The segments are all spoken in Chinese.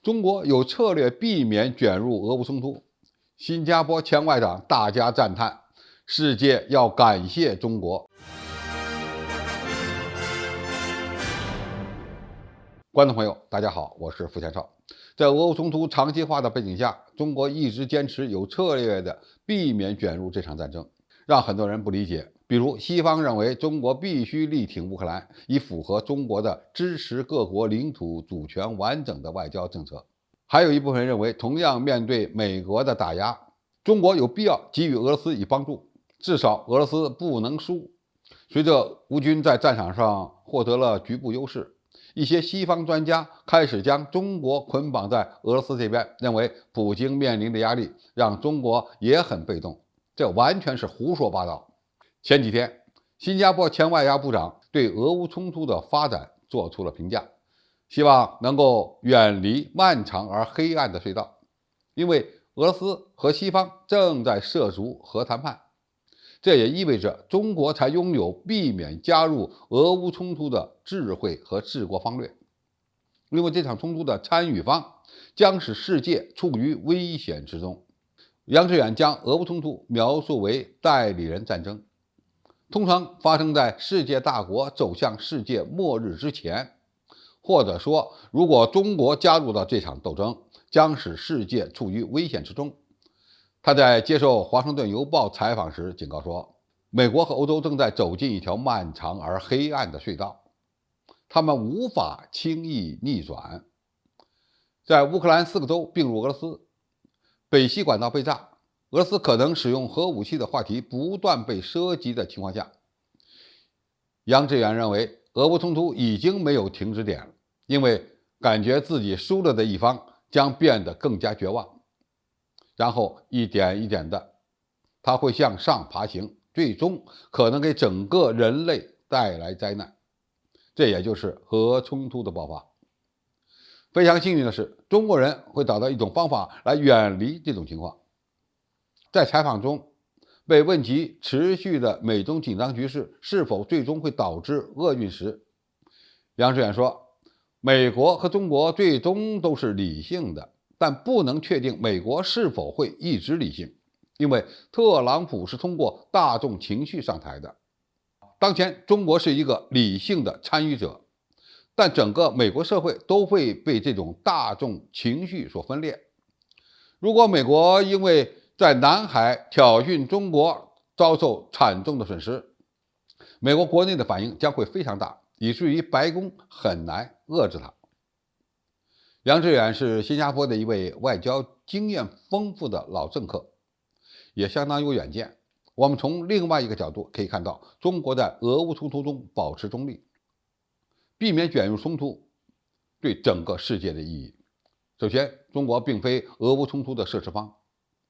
中国有策略避免卷入俄乌冲突。新加坡前外长大加赞叹，世界要感谢中国。观众朋友，大家好，我是付前少。在俄乌冲突长期化的背景下，中国一直坚持有策略的避免卷入这场战争，让很多人不理解。比如，西方认为中国必须力挺乌克兰，以符合中国的支持各国领土主权完整的外交政策。还有一部分人认为，同样面对美国的打压，中国有必要给予俄罗斯以帮助，至少俄罗斯不能输。随着乌军在战场上获得了局部优势，一些西方专家开始将中国捆绑在俄罗斯这边，认为普京面临的压力让中国也很被动，这完全是胡说八道。前几天，新加坡前外交部长对俄乌冲突的发展做出了评价，希望能够远离漫长而黑暗的隧道，因为俄罗斯和西方正在涉足核谈判，这也意味着中国才拥有避免加入俄乌冲突的智慧和治国方略。因为这场冲突的参与方将使世界处于危险之中。杨致远将俄乌冲突描述为代理人战争，通常发生在世界大国走向世界末日之前，或者说，如果中国加入到这场斗争，将使世界处于危险之中。他在接受《华盛顿邮报》采访时警告说，美国和欧洲正在走进一条漫长而黑暗的隧道，他们无法轻易逆转。在乌克兰4个州并入俄罗斯，北溪管道被炸，俄罗斯可能使用核武器的话题不断被涉及的情况下，杨致远认为俄乌冲突已经没有停止点了，因为感觉自己输了的一方将变得更加绝望，然后一点一点的他会向上爬行，最终可能给整个人类带来灾难，这也就是核冲突的爆发。非常幸运的是，中国人会找到一种方法来远离这种情况。在采访中被问及持续的美中紧张局势是否最终会导致厄运时，杨致远说，美国和中国最终都是理性的，但不能确定美国是否会一直理性，因为特朗普是通过大众情绪上台的。当前中国是一个理性的参与者，但整个美国社会都会被这种大众情绪所分裂。如果美国因为在南海挑衅中国遭受惨重的损失，美国国内的反应将会非常大，以至于白宫很难遏制它。杨致远是新加坡的一位外交经验丰富的老政客，也相当有远见。我们从另外一个角度可以看到，中国在俄乌冲突中保持中立，避免卷入冲突对整个世界的意义。首先，中国并非俄乌冲突的涉事方，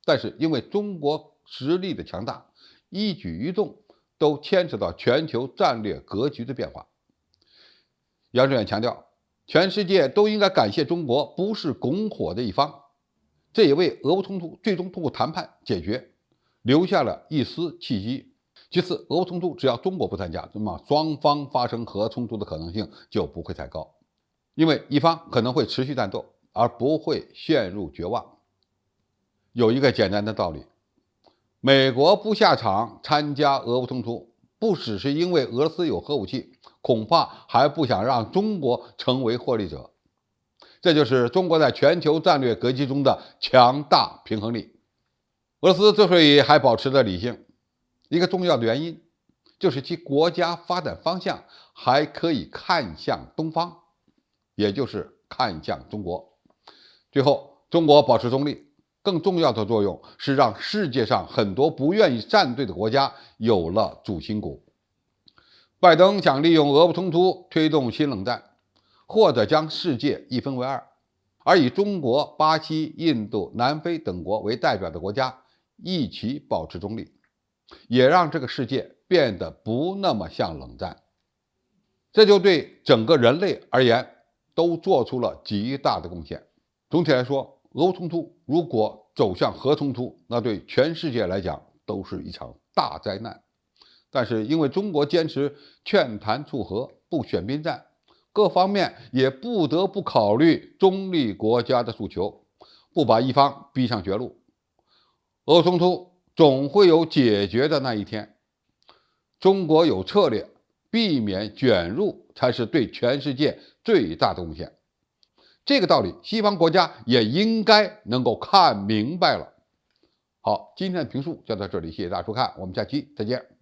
但是因为中国实力的强大，一举一动都牵扯到全球战略格局的变化。杨致远强调，全世界都应该感谢中国不是拱火的一方，这也为俄乌冲突最终通过谈判解决留下了一丝契机。其次，俄乌冲突只要中国不参加，那么双方发生核冲突的可能性就不会太高，因为一方可能会持续战斗，而不会陷入绝望。有一个简单的道理，美国不下场参加俄乌冲突，不只是因为俄罗斯有核武器，恐怕还不想让中国成为获利者。这就是中国在全球战略格局中的强大平衡力。俄罗斯之所以还保持着理性，一个重要的原因就是其国家发展方向还可以看向东方，也就是看向中国。最后，中国保持中立更重要的作用是让世界上很多不愿意站队的国家有了主心骨。拜登想利用俄乌冲突推动新冷战，或者将世界一分为二，而以中国、巴西、印度、南非等国为代表的国家一起保持中立，也让这个世界变得不那么像冷战。这就对整个人类而言都做出了极大的贡献。总体来说，俄乌冲突如果走向核冲突，那对全世界来讲都是一场大灾难。但是因为中国坚持劝谈促和，不选边站，各方面也不得不考虑中立国家的诉求，不把一方逼上绝路。俄乌冲突总会有解决的那一天。中国有策略，避免卷入才是对全世界最大的贡献。这个道理，西方国家也应该能够看明白了。好，今天的评述就到这里，谢谢大家收看，我们下期再见。